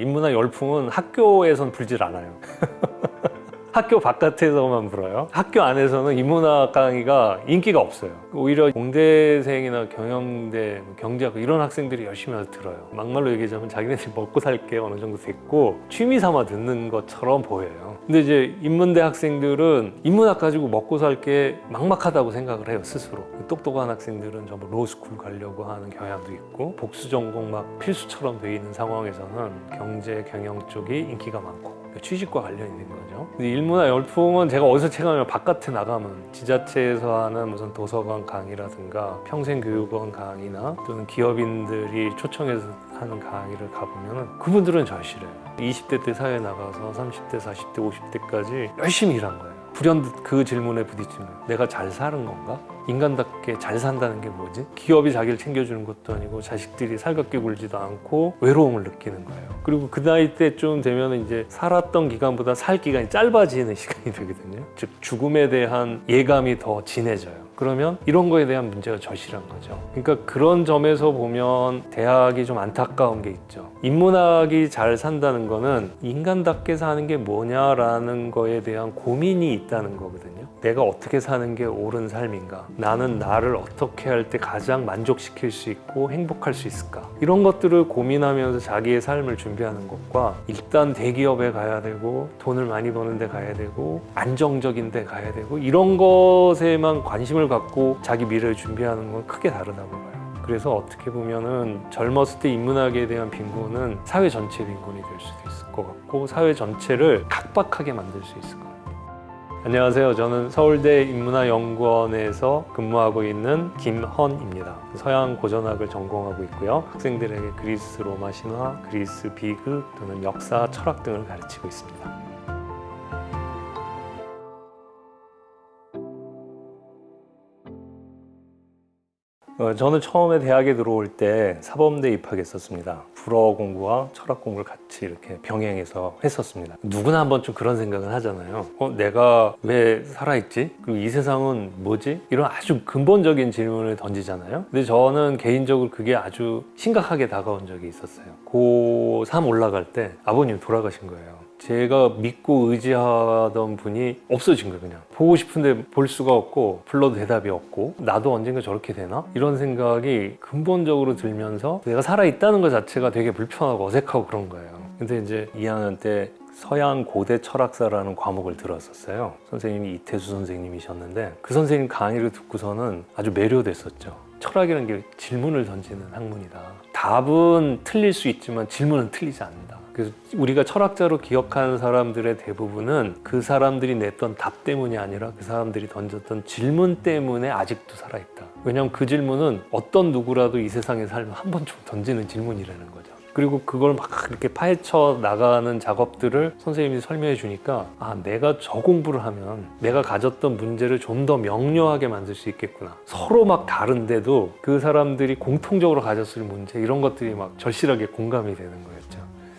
인문학 열풍은 학교에선 불질 않아요. 학교 바깥에서만 불어요. 학교 안에서는 인문학 강의가 인기가 없어요. 오히려 공대생이나 경영대, 경제학 이런 학생들이 열심히 와서 들어요. 막말로 얘기하자면 자기네들이 먹고 살 게 어느 정도 됐고 취미 삼아 듣는 것처럼 보여요. 근데 이제 인문대 학생들은 인문학 가지고 먹고 살 게 막막하다고 생각을 해요, 스스로. 똑똑한 학생들은 전부 로스쿨 가려고 하는 경향도 있고 복수 전공 막 필수처럼 돼 있는 상황에서는 경제, 경영 쪽이 인기가 많고 취직과 관련이 있는 거죠. 근데 인문학 열풍은 제가 어디서 체감하면 바깥에 나가면 지자체에서 하는 무슨 도서관 강의라든가 평생교육원 강의나 또는 기업인들이 초청해서 하는 강의를 가보면 그분들은 절실해요. 20대 때 사회에 나가서 30대, 40대, 50대까지 열심히 일한 거예요. 불현듯 그 질문에 부딪히면 내가 잘 사는 건가? 인간답게 잘 산다는 게 뭐지? 기업이 자기를 챙겨주는 것도 아니고 자식들이 살갑게 굴지도 않고 외로움을 느끼는 거예요. 그리고 그 나이 때쯤 되면 이제 살았던 기간보다 살 기간이 짧아지는 시간이 되거든요. 즉 죽음에 대한 예감이 더 진해져요. 그러면 이런 거에 대한 문제가 절실한 거죠. 그러니까 그런 점에서 보면 대학이 좀 안타까운 게 있죠. 인문학이 잘 산다는 거는 인간답게 사는 게 뭐냐라는 거에 대한 고민이 있다는 거거든요. 내가 어떻게 사는 게 옳은 삶인가? 나는 나를 어떻게 할 때 가장 만족시킬 수 있고 행복할 수 있을까? 이런 것들을 고민하면서 자기의 삶을 준비하는 것과 일단 대기업에 가야 되고 돈을 많이 버는 데 가야 되고 안정적인 데 가야 되고 이런 것에만 관심을 갖고 자기 미래를 준비하는 건 크게 다르다고 봐요. 그래서 어떻게 보면은 젊었을 때 인문학에 대한 빈곤은 사회 전체 빈곤이 될 수도 있을 것 같고 사회 전체를 각박하게 만들 수 있을 것 같아요. 안녕하세요. 저는 서울대 인문학연구원에서 근무하고 있는 김헌입니다. 서양 고전학을 전공하고 있고요. 학생들에게 그리스 로마 신화, 그리스 비극 또는 역사, 철학 등을 가르치고 있습니다. 저는 처음에 대학에 들어올 때 사범대 입학했었습니다. 불어 공부와 철학 공부를 같이 이렇게 병행해서 했었습니다. 누구나 한 번쯤 그런 생각은 하잖아요. 내가 왜 살아있지? 그리고 이 세상은 뭐지? 이런 아주 근본적인 질문을 던지잖아요. 근데 저는 개인적으로 그게 아주 심각하게 다가온 적이 있었어요. 고3 올라갈 때 아버님이 돌아가신 거예요. 제가 믿고 의지하던 분이 없어진 거예요. 그냥 보고 싶은데 볼 수가 없고 불러도 대답이 없고 나도 언젠가 저렇게 되나? 이런 생각이 근본적으로 들면서 내가 살아있다는 것 자체가 되게 불편하고 어색하고 그런 거예요. 근데 이제 2학년 때 서양 고대 철학사라는 과목을 들었었어요. 선생님이 이태수 선생님이셨는데 그 선생님 강의를 듣고서는 아주 매료됐었죠. 철학이라는 게 질문을 던지는 학문이다. 답은 틀릴 수 있지만 질문은 틀리지 않는다. 그래서 우리가 철학자로 기억하는 사람들의 대부분은 그 사람들이 냈던 답 때문이 아니라 그 사람들이 던졌던 질문 때문에 아직도 살아있다. 왜냐하면 그 질문은 어떤 누구라도 이 세상에 살면 한 번쯤 던지는 질문이라는 거죠. 그리고 그걸 막 이렇게 파헤쳐 나가는 작업들을 선생님이 설명해 주니까 내가 저 공부를 하면 내가 가졌던 문제를 좀 더 명료하게 만들 수 있겠구나. 서로 막 다른데도 그 사람들이 공통적으로 가졌을 문제 이런 것들이 막 절실하게 공감이 되는 거였죠.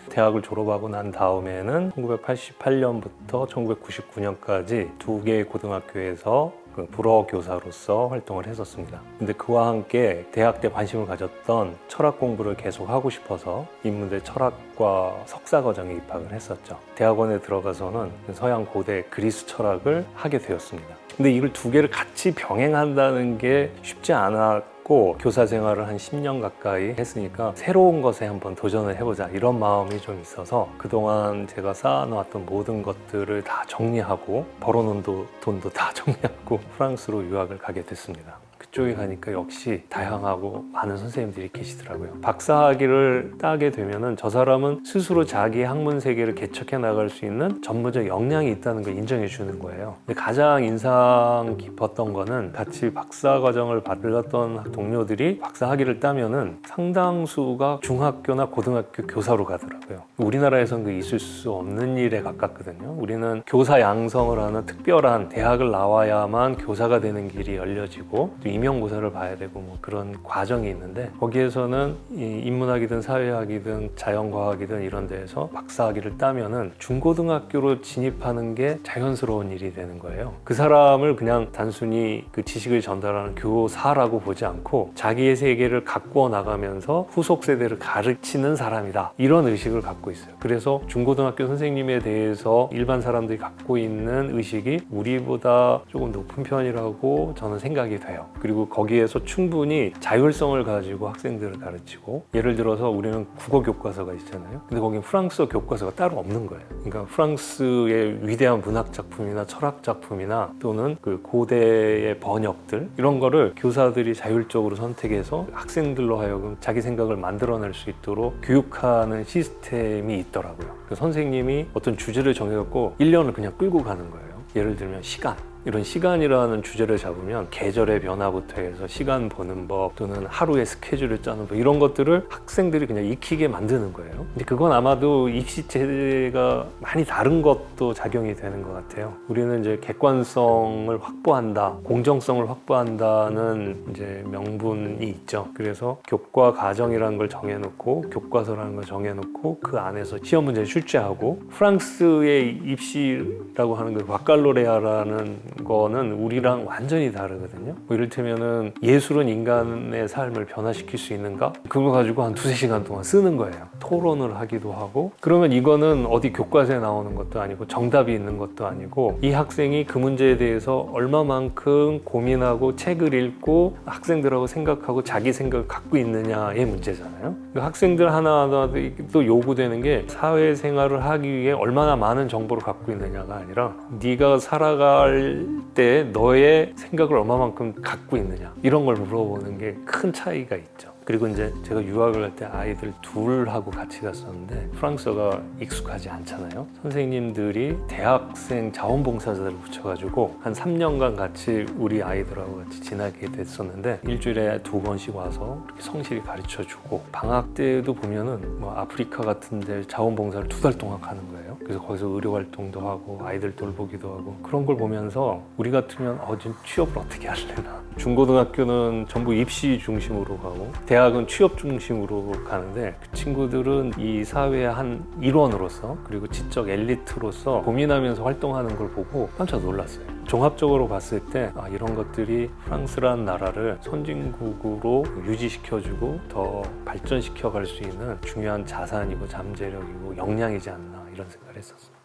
대학을 졸업하고 난 다음에는 1988년부터 1999년까지 두 개의 고등학교에서 불어 교사로서 활동을 했었습니다. 근데 그와 함께 대학 때 관심을 가졌던 철학 공부를 계속 하고 싶어서 인문대 철학과 석사 과정에 입학을 했었죠. 대학원에 들어가서는 서양 고대 그리스 철학을 하게 되었습니다. 근데 이걸 두 개를 같이 병행한다는 게 쉽지 않았고 교사 생활을 한 10년 가까이 했으니까 새로운 것에 한번 도전을 해보자 이런 마음이 좀 있어서 그동안 제가 쌓아놓았던 모든 것들을 다 정리하고 벌어놓은 돈도 다 정리하고 프랑스로 유학을 가게 됐습니다. 그쪽에 가니까 역시 다양하고 많은 선생님들이 계시더라고요. 박사학위를 따게 되면은 저 사람은 스스로 자기 학문 세계를 개척해 나갈 수 있는 전문적 역량이 있다는 걸 인정해 주는 거예요. 근데 가장 인상 깊었던 거는 같이 박사 과정을 받았던 동료들이 박사학위를 따면은 상당수가 중학교나 고등학교 교사로 가더라고요. 우리나라에서는 그 있을 수 없는 일에 가깝거든요. 우리는 교사 양성을 하는 특별한 대학을 나와야만 교사가 되는 길이 열려지고 또 임용고사를 봐야 되고 뭐 그런 과정이 있는데 거기에서는 이 인문학이든 사회학이든 자연과학이든 이런 데에서 박사학위를 따면은 중고등학교로 진입하는 게 자연스러운 일이 되는 거예요. 그 사람을 그냥 단순히 그 지식을 전달하는 교사라고 보지 않고 자기의 세계를 가꾸어 나가면서 후속 세대를 가르치는 사람이다, 이런 의식을 갖고 있어요. 그래서 중고등학교 선생님에 대해서 일반 사람들이 갖고 있는 의식이 우리보다 조금 높은 편이라고 저는 생각이 돼요. 그리고 거기에서 충분히 자율성을 가지고 학생들을 가르치고, 예를 들어서 우리는 국어 교과서가 있잖아요. 근데 거긴 프랑스어 교과서가 따로 없는 거예요. 그러니까 프랑스의 위대한 문학 작품이나 철학 작품이나 또는 그 고대의 번역들, 이런 거를 교사들이 자율적으로 선택해서 학생들로 하여금 자기 생각을 만들어낼 수 있도록 교육하는 시스템이 있더라고요. 그 선생님이 어떤 주제를 정해갖고 1년을 그냥 끌고 가는 거예요. 예를 들면 시간, 이런 시간이라는 주제를 잡으면 계절의 변화부터 해서 시간 보는 법 또는 하루의 스케줄을 짜는 법, 이런 것들을 학생들이 그냥 익히게 만드는 거예요. 근데 그건 아마도 입시 체제가 많이 다른 것도 작용이 되는 것 같아요. 우리는 이제 객관성을 확보한다, 공정성을 확보한다는 이제 명분이 있죠. 그래서 교과 과정이라는 걸 정해놓고 교과서라는 걸 정해놓고 그 안에서 시험 문제를 출제하고, 프랑스의 입시라고 하는 그 바칼로레아라는 거는 우리랑 완전히 다르거든요. 뭐 이를테면은 예술은 인간의 삶을 변화시킬 수 있는가? 그걸 가지고 한 2-3시간 동안 쓰는 거예요. 토론을 하기도 하고. 그러면 이거는 어디 교과서에 나오는 것도 아니고 정답이 있는 것도 아니고, 이 학생이 그 문제에 대해서 얼마만큼 고민하고 책을 읽고 학생들하고 생각하고 자기 생각을 갖고 있느냐의 문제잖아요. 그 학생들 하나하나 또 요구되는 게 사회생활을 하기 위해 얼마나 많은 정보를 갖고 있느냐가 아니라 네가 살아갈 때 너의 생각을 얼마만큼 갖고 있느냐, 이런 걸 물어보는 게 큰 차이가 있죠. 그리고 이제 제가 유학을 갈 때 아이들 둘하고 같이 갔었는데 프랑스어가 익숙하지 않잖아요. 선생님들이 대학생 자원봉사자들을 붙여가지고 한 3년간 같이 우리 아이들하고 같이 지내게 됐었는데, 일주일에 2번씩 와서 이렇게 성실히 가르쳐주고, 방학 때도 보면은 뭐 아프리카 같은 데 자원봉사를 2달 동안 가는 거예요. 그래서 거기서 의료활동도 하고 아이들 돌보기도 하고, 그런 걸 보면서 우리 같으면 좀 취업을 어떻게 할래나. 중고등학교는 전부 입시 중심으로 가고 대학은 취업 중심으로 가는데, 그 친구들은 이 사회의 한 일원으로서 그리고 지적 엘리트로서 고민하면서 활동하는 걸 보고 깜짝 놀랐어요. 종합적으로 봤을 때 이런 것들이 프랑스라는 나라를 선진국으로 유지시켜주고 더 발전시켜 갈 수 있는 중요한 자산이고 잠재력이고 역량이지 않나, 이런 생각을 했었습니다.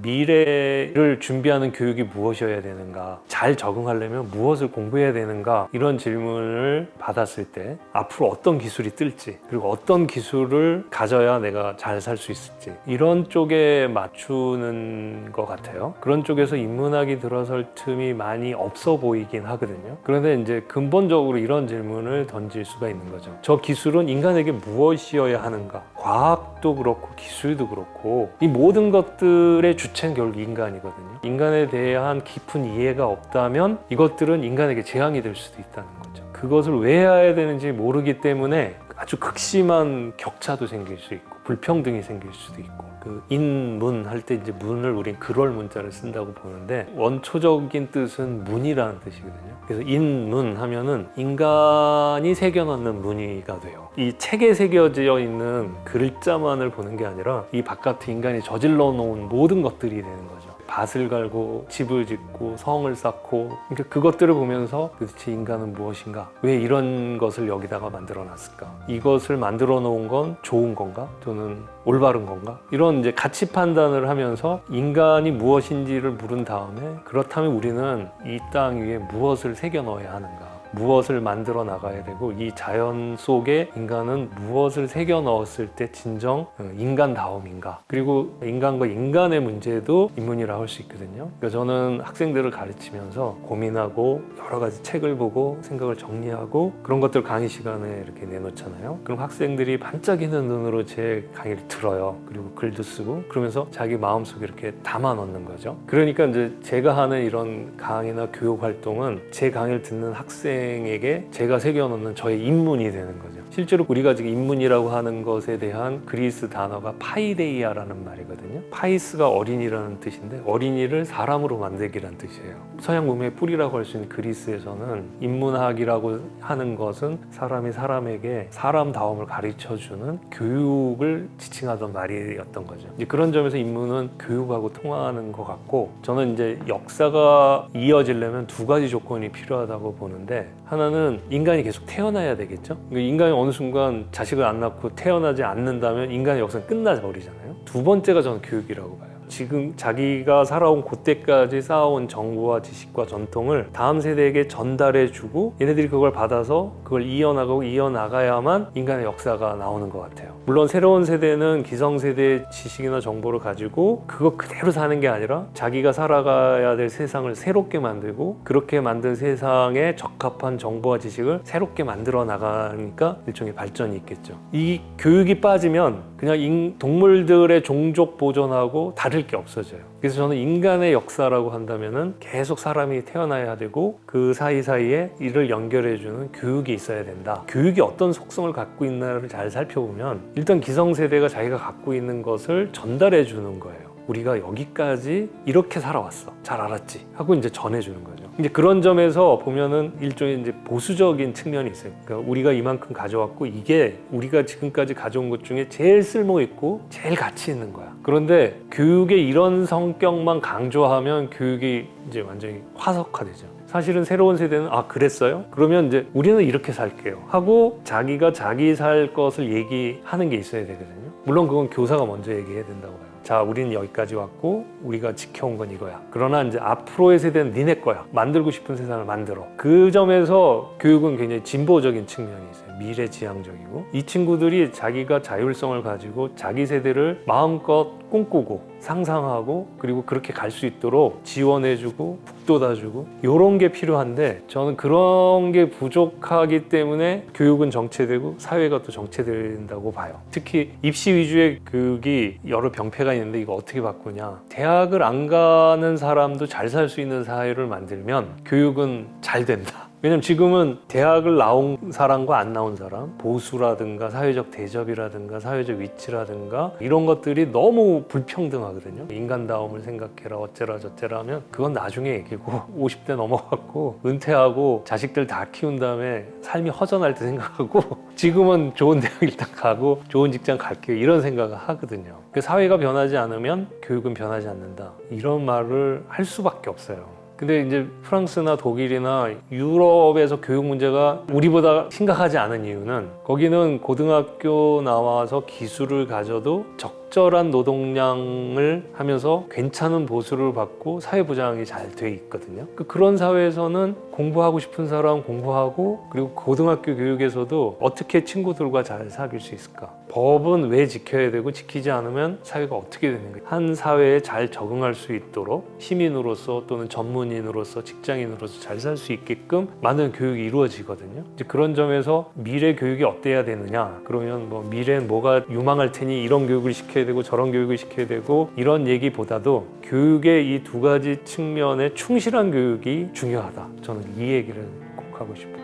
미래를 준비하는 교육이 무엇이어야 되는가, 잘 적응하려면 무엇을 공부해야 되는가, 이런 질문을 받았을 때 앞으로 어떤 기술이 뜰지, 그리고 어떤 기술을 가져야 내가 잘 살 수 있을지, 이런 쪽에 맞추는 것 같아요. 그런 쪽에서 인문학이 들어설 틈이 많이 없어 보이긴 하거든요. 그런데 이제 근본적으로 이런 질문을 던질 수가 있는 거죠. 저 기술은 인간에게 무엇이어야 하는가? 과학도 그렇고 기술도 그렇고 이 모든 것들의 주체는 결국 인간이거든요. 인간에 대한 깊은 이해가 없다면 이것들은 인간에게 재앙이 될 수도 있다는 거죠. 그것을 왜 해야 되는지 모르기 때문에 아주 극심한 격차도 생길 수 있고 불평등이 생길 수도 있고, 그 인문 할 때 이제 문을 우린 그럴 문자를 쓴다고 보는데 원초적인 뜻은 문이라는 뜻이거든요. 그래서 인문 하면은 인간이 새겨넣는 문의가 돼요. 이 책에 새겨져 있는 글자만을 보는 게 아니라 이 바깥에 인간이 저질러 놓은 모든 것들이 되는 거죠. 밭을 갈고 집을 짓고 성을 쌓고, 그러니까 그것들을 보면서 도대체 인간은 무엇인가? 왜 이런 것을 여기다가 만들어 놨을까? 이것을 만들어 놓은 건 좋은 건가? 또는 올바른 건가? 이런 이제 가치 판단을 하면서 인간이 무엇인지를 물은 다음에, 그렇다면 우리는 이 땅 위에 무엇을 새겨 넣어야 하는가? 무엇을 만들어 나가야 되고, 이 자연 속에 인간은 무엇을 새겨 넣었을 때 진정 인간다움인가? 그리고 인간과 인간의 문제도 인문이라고 할 수 있거든요. 그러니까 저는 학생들을 가르치면서 고민하고 여러 가지 책을 보고 생각을 정리하고 그런 것들 강의 시간에 이렇게 내놓잖아요. 그럼 학생들이 반짝이는 눈으로 제 강의를 들어요. 그리고 글도 쓰고, 그러면서 자기 마음속에 이렇게 담아 넣는 거죠. 그러니까 이제 제가 하는 이런 강의나 교육 활동은 제 강의를 듣는 학생에게 제가 새겨놓는 저의 인문이 되는 거죠. 실제로 우리가 지금 인문이라고 하는 것에 대한 그리스 단어가 파이데이아라는 말이거든요. 파이스가 어린이라는 뜻인데 어린이를 사람으로 만들기라는 뜻이에요. 서양 문명의 뿌리라고 할 수 있는 그리스에서는 인문학이라고 하는 것은 사람이 사람에게 사람다움을 가르쳐주는 교육을 지칭하던 말이었던 거죠. 이제 그런 점에서 인문은 교육하고 통하는 것 같고, 저는 이제 역사가 이어지려면 두 가지 조건이 필요하다고 보는데, 하나는 인간이 계속 태어나야 되겠죠. 인간이 어느 순간 자식을 안 낳고 태어나지 않는다면 인간의 역사는 끝나져 버리잖아요. 두 번째가 저는 교육이라고 봐요. 지금 자기가 살아온 그때까지 쌓아온 정보와 지식과 전통을 다음 세대에게 전달해주고 얘네들이 그걸 받아서 그걸 이어나가고 이어나가야만 인간의 역사가 나오는 것 같아요. 물론 새로운 세대는 기성세대의 지식이나 정보를 가지고 그거 그대로 사는 게 아니라 자기가 살아가야 될 세상을 새롭게 만들고, 그렇게 만든 세상에 적합한 정보와 지식을 새롭게 만들어 나가니까 일종의 발전이 있겠죠. 이 교육이 빠지면 그냥 동물들의 종족 보존하고 다를 게 없어져요. 그래서 저는 인간의 역사라고 한다면은 계속 사람이 태어나야 되고 그 사이사이에 이를 연결해주는 교육이 있어야 된다. 교육이 어떤 속성을 갖고 있나를 잘 살펴보면 일단 기성세대가 자기가 갖고 있는 것을 전달해 주는 거예요. 우리가 여기까지 이렇게 살아왔어. 잘 알았지? 하고 이제 전해주는 거죠. 이제 그런 점에서 보면은 일종의 이제 보수적인 측면이 있어요. 그러니까 우리가 이만큼 가져왔고 이게 우리가 지금까지 가져온 것 중에 제일 쓸모 있고 제일 가치 있는 거야. 그런데 교육의 이런 성격만 강조하면 교육이 이제 완전히 화석화되죠. 사실은 새로운 세대는 그랬어요? 그러면 이제 우리는 이렇게 살게요 하고 자기가 자기 살 것을 얘기하는 게 있어야 되거든요. 물론 그건 교사가 먼저 얘기해야 된다고 봐요. 자, 우리는 여기까지 왔고 우리가 지켜온 건 이거야. 그러나 이제 앞으로의 세대는 니네 거야. 만들고 싶은 세상을 만들어. 그 점에서 교육은 굉장히 진보적인 측면이 있어요. 미래지향적이고, 이 친구들이 자기가 자율성을 가지고 자기 세대를 마음껏 꿈꾸고 상상하고 그리고 그렇게 갈 수 있도록 지원해주고 북돋아주고 이런 게 필요한데, 저는 그런 게 부족하기 때문에 교육은 정체되고 사회가 또 정체된다고 봐요. 특히 입시 위주의 교육이 여러 병폐가 있는데 이거 어떻게 바꾸냐. 대학을 안 가는 사람도 잘 살 수 있는 사회를 만들면 교육은 잘 된다. 왜냐면 지금은 대학을 나온 사람과 안 나온 사람, 보수라든가 사회적 대접이라든가 사회적 위치라든가 이런 것들이 너무 불평등하거든요. 인간다움을 생각해라 어째라 저째라 하면 그건 나중에 얘기고 50대 넘어갔고 은퇴하고 자식들 다 키운 다음에 삶이 허전할 때 생각하고 지금은 좋은 대학 일단 가고 좋은 직장 갈게요 이런 생각을 하거든요. 그 사회가 변하지 않으면 교육은 변하지 않는다, 이런 말을 할 수밖에 없어요. 근데 이제 프랑스나 독일이나 유럽에서 교육 문제가 우리보다 심각하지 않은 이유는 거기는 고등학교 나와서 기술을 가져도 적절한 노동량을 하면서 괜찮은 보수를 받고 사회보장이 잘 돼 있거든요. 그런 사회에서는 공부하고 싶은 사람 공부하고, 그리고 고등학교 교육에서도 어떻게 친구들과 잘 사귈 수 있을까? 법은 왜 지켜야 되고 지키지 않으면 사회가 어떻게 되는 거예요? 한 사회에 잘 적응할 수 있도록 시민으로서 또는 전문인으로서 직장인으로서 잘 살 수 있게끔 많은 교육이 이루어지거든요. 이제 그런 점에서 미래 교육이 어때야 되느냐? 그러면 뭐 미래는 뭐가 유망할 테니 이런 교육을 시켜야 되고 저런 교육을 시켜야 되고 이런 얘기보다도 교육의 이 두 가지 측면에 충실한 교육이 중요하다. 저는 이 얘기를 꼭 하고 싶어요.